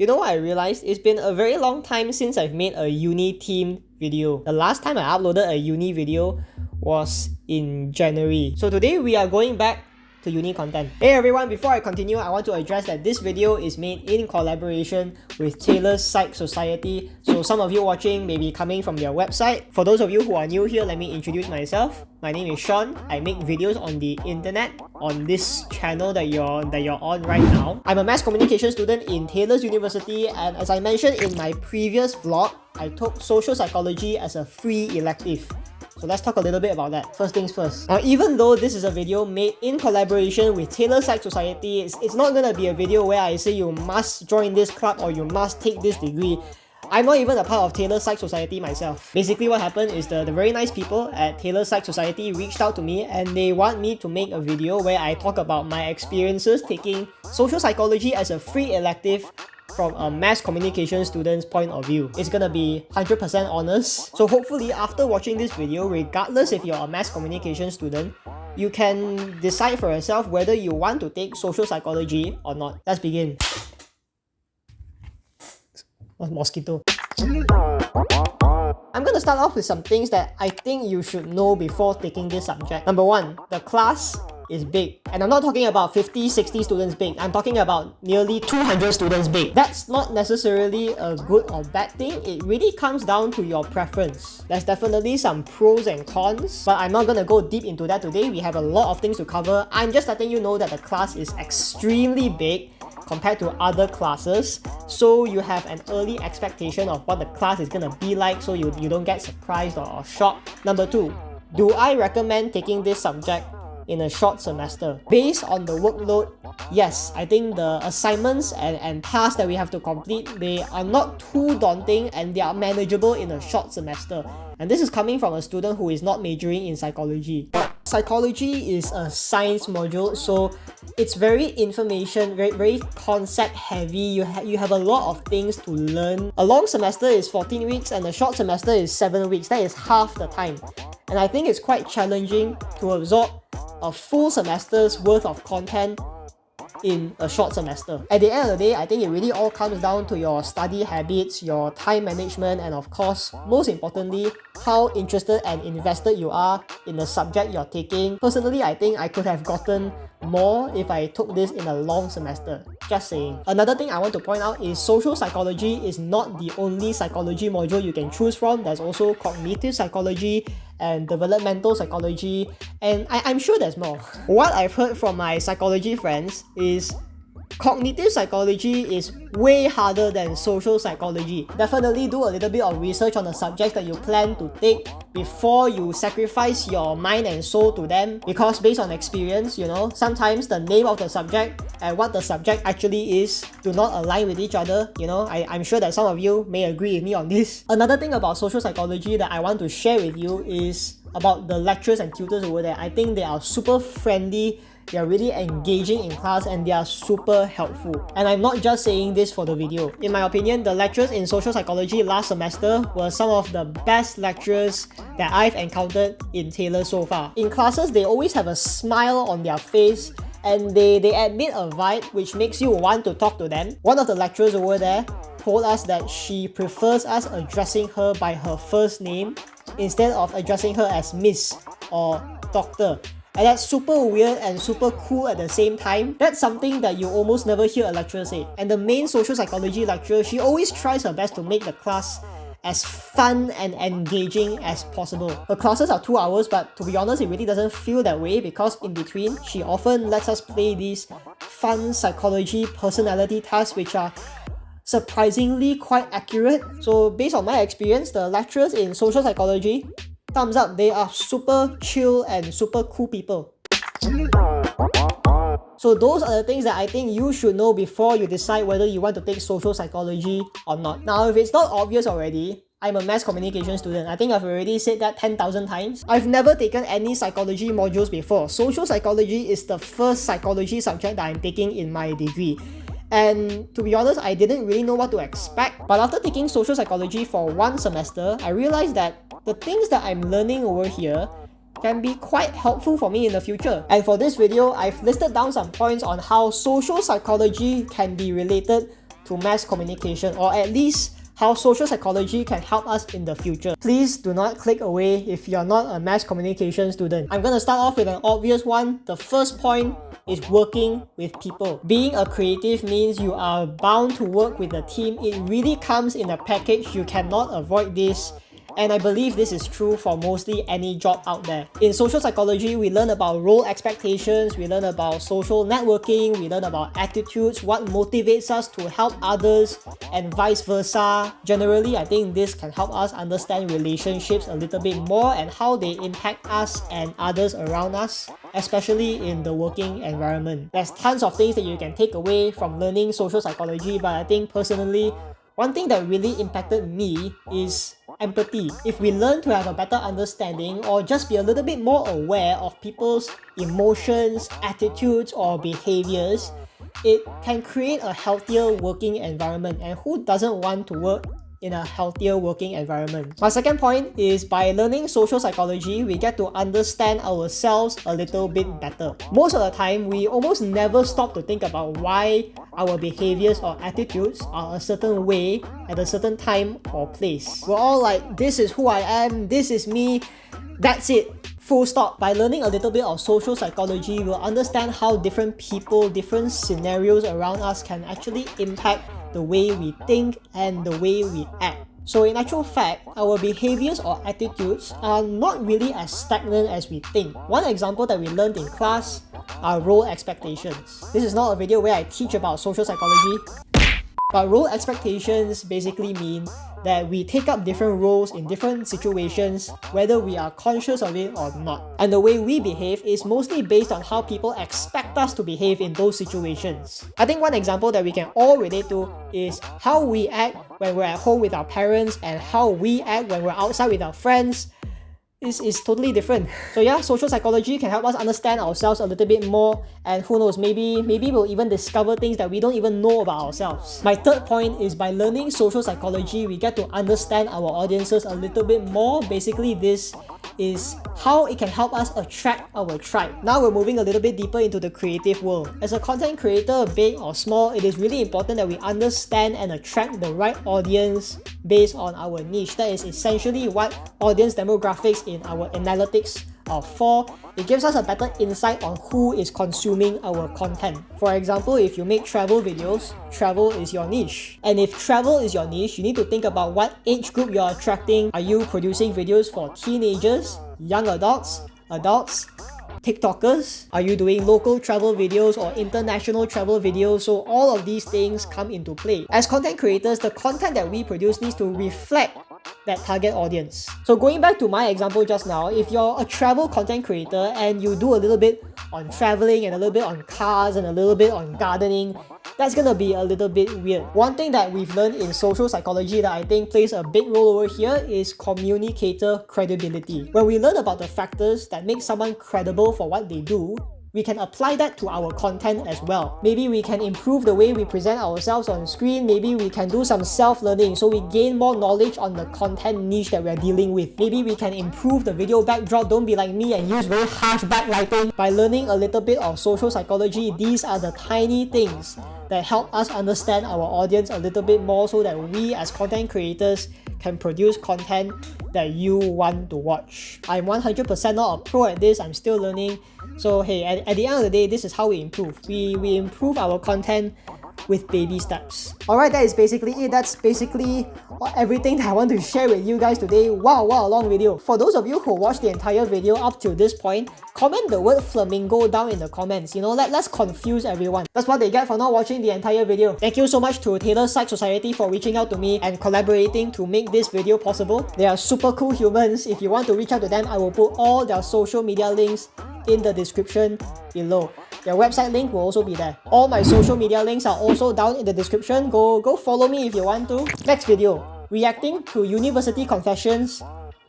You know what I realized? It's been a very long time since I've made a uni-themed video. The last time I uploaded a uni video was in January. So today we are going back to uni content. Hey everyone, before I continue, I want to address that this video is made in collaboration with Taylor's Psych Society. So some of you watching may be coming from their website. For those of you who are new here, let me introduce myself. My name is Shaun. I make videos on the internet on this channel that you're on right now. I'm a mass communication student in Taylor's University, and as I mentioned in my previous vlog, I took social psychology as a free elective. So let's talk a little bit about that. First things first. Now, even though this is a video made in collaboration with Taylor Psych Society, it's not gonna be a video where I say you must join this club or you must take this degree. I'm not even a part of Taylor Psych Society myself. Basically what happened is the very nice people at Taylor Psych Society reached out to me and they want me to make a video where I talk about my experiences taking social psychology as a free elective from a mass communication student's point of view. It's gonna be 100% honest. So hopefully after watching this video, regardless if you're a mass communication student, you can decide for yourself whether you want to take social psychology or not. Let's begin. Mosquito. I'm gonna start off with some things that I think you should know before taking this subject. Number one, the class is big. And I'm not talking about 50, 60 students big. I'm talking about nearly 200 students big. That's not necessarily a good or bad thing. It really comes down to your preference. There's definitely some pros and cons, but I'm not gonna go deep into that today. We have a lot of things to cover. I'm just letting you know that the class is extremely big compared to other classes, so you have an early expectation of what the class is gonna be like, so you don't get surprised or shocked. Number two, do I recommend taking this subject in a short semester? Based on the workload, yes, I think the assignments and tasks that we have to complete, they are not too daunting and they are manageable in a short semester. And this is coming from a student who is not majoring in psychology. Psychology is a science module, so it's very information, very concept heavy. You have a lot of things to learn. A long semester is 14 weeks and a short semester is 7 weeks. That is half the time. And I think it's quite challenging to absorb a full semester's worth of content in a short semester. At the end of the day, I think it really all comes down to your study habits, your time management, and of course, most importantly, how interested and invested you are in the subject you're taking. Personally, I think I could have gotten more if I took this in a long semester. Just saying. Another thing I want to point out is social psychology is not the only psychology module you can choose from. There's also cognitive psychology and developmental psychology, and I'm sure there's more. What I've heard from my psychology friends is cognitive psychology is way harder than social psychology. Definitely do a little bit of research on the subjects that you plan to take before you sacrifice your mind and soul to them, because based on experience, you know, sometimes the name of the subject and what the subject actually is do not align with each other. You know, I'm sure that some of you may agree with me on this. Another thing about social psychology that I want to share with you is about the lecturers and tutors over there. I think they are super friendly, they are really engaging in class, and they are super helpful. And I'm not just saying this for the video. In my opinion, the lecturers in social psychology last semester were some of the best lecturers that I've encountered in Taylor so far. In classes, they always have a smile on their face and they admit a vibe which makes you want to talk to them. One of the lecturers over there told us that she prefers us addressing her by her first name instead of addressing her as Miss or Doctor. And that's super weird and super cool at the same time. That's something that you almost never hear a lecturer say. And the main social psychology lecturer, she always tries her best to make the class as fun and engaging as possible. Her classes are 2 hours, but to be honest, it really doesn't feel that way, because in between, she often lets us play these fun psychology personality tasks which are surprisingly quite accurate. So based on my experience, the lecturers in social psychology, thumbs up, they are super chill and super cool people. So those are the things that I think you should know before you decide whether you want to take social psychology or not. Now, if it's not obvious already, I'm a mass communication student. I think I've already said that 10,000 times. I've never taken any psychology modules before. Social psychology is the first psychology subject that I'm taking in my degree. And to be honest, I didn't really know what to expect. But after taking social psychology for one semester, I realized that the things that I'm learning over here can be quite helpful for me in the future. And for this video, I've listed down some points on how social psychology can be related to mass communication, or at least how social psychology can help us in the future. Please do not click away if you're not a mass communication student. I'm gonna start off with an obvious one. The first point is working with people. Being a creative means you are bound to work with a team. It really comes in a package. You cannot avoid this. And I believe this is true for mostly any job out there. In social psychology, we learn about role expectations, we learn about social networking, we learn about attitudes, what motivates us to help others, and vice versa. Generally, I think this can help us understand relationships a little bit more and how they impact us and others around us, especially in the working environment. There's tons of things that you can take away from learning social psychology, but I think personally, one thing that really impacted me is empathy. If we learn to have a better understanding or just be a little bit more aware of people's emotions, attitudes, or behaviors, it can create a healthier working environment. And who doesn't want to work in a healthier working environment? My second point is by learning social psychology, we get to understand ourselves a little bit better. Most of the time, we almost never stop to think about why our behaviors or attitudes are a certain way at a certain time or place. We're all like, this is who I am, this is me, that's it. Full stop. By learning a little bit of social psychology, we'll understand how different people, different scenarios around us can actually impact the way we think and the way we act. So in actual fact, our behaviors or attitudes are not really as stagnant as we think. One example that we learned in class are role expectations. This is not a video where I teach about social psychology, but role expectations basically mean that we take up different roles in different situations, whether we are conscious of it or not. And the way we behave is mostly based on how people expect us to behave in those situations. I think one example that we can all relate to is how we act when we're at home with our parents and how we act when we're outside with our friends. Is totally different. So yeah, social psychology can help us understand ourselves a little bit more, and who knows, maybe we'll even discover things that we don't even know about ourselves. My third point is by learning social psychology, we get to understand our audiences a little bit more. Basically, this is how it can help us attract our tribe. Now we're moving a little bit deeper into the creative world. As a content creator, big or small, it is really important that we understand and attract the right audience based on our niche. That is essentially what audience demographics in our analytics are for. It gives us a better insight on who is consuming our content. For example, if you make travel videos, travel is your niche. And if travel is your niche, you need to think about what age group you're attracting. Are you producing videos for teenagers, young adults, TikTokers? Are you doing local travel videos or international travel videos? So all of these things come into play. As content creators, the content that we produce needs to reflect that target audience. So going back to my example just now, if you're a travel content creator and you do a little bit on traveling and a little bit on cars and a little bit on gardening, that's gonna be a little bit weird. One thing that we've learned in social psychology that I think plays a big role over here is communicator credibility. When we learn about the factors that make someone credible for what they do, we can apply that to our content as well. Maybe we can improve the way we present ourselves on screen. Maybe we can do some self-learning so we gain more knowledge on the content niche that we're dealing with. Maybe we can improve the video backdrop. Don't be like me and use very harsh backlighting. By learning a little bit of social psychology, these are the tiny things that help us understand our audience a little bit more so that we as content creators can produce content that you want to watch. I'm 100% not a pro at this. I'm still learning. So hey, at the end of the day, this is how we improve. We improve our content with baby steps. Alright, that is basically it. That's basically everything that I want to share with you guys today. Wow, what a long video. For those of you who watched the entire video up to this point, comment the word flamingo down in the comments. You know, let's confuse everyone. That's what they get for not watching the entire video. Thank you so much to Taylor Psych Society for reaching out to me and collaborating to make this video possible. They are super cool humans. If you want to reach out to them, I will put all their social media links in the description below. Their website link will also be there. All my social media links are also down in the description. Go follow me if you want to. Next video, reacting to university confessions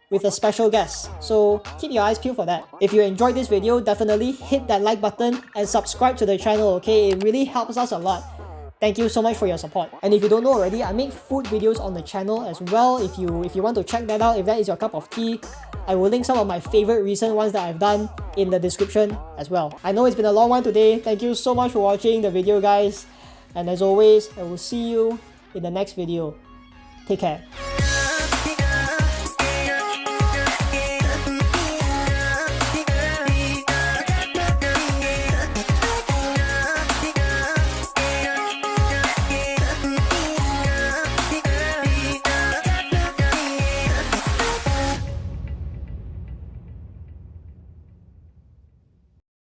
with a special guest. So keep your eyes peeled for that. If you enjoyed this video, definitely hit that like button and subscribe to the channel, okay? It really helps us a lot. Thank you so much for your support. And if you don't know already, I make food videos on the channel as well. If you want to check that out, if that is your cup of tea, I will link some of my favorite recent ones that I've done in the description as well. I know it's been a long one today. Thank you so much for watching the video, guys. And as always, I will see you in the next video. Take care.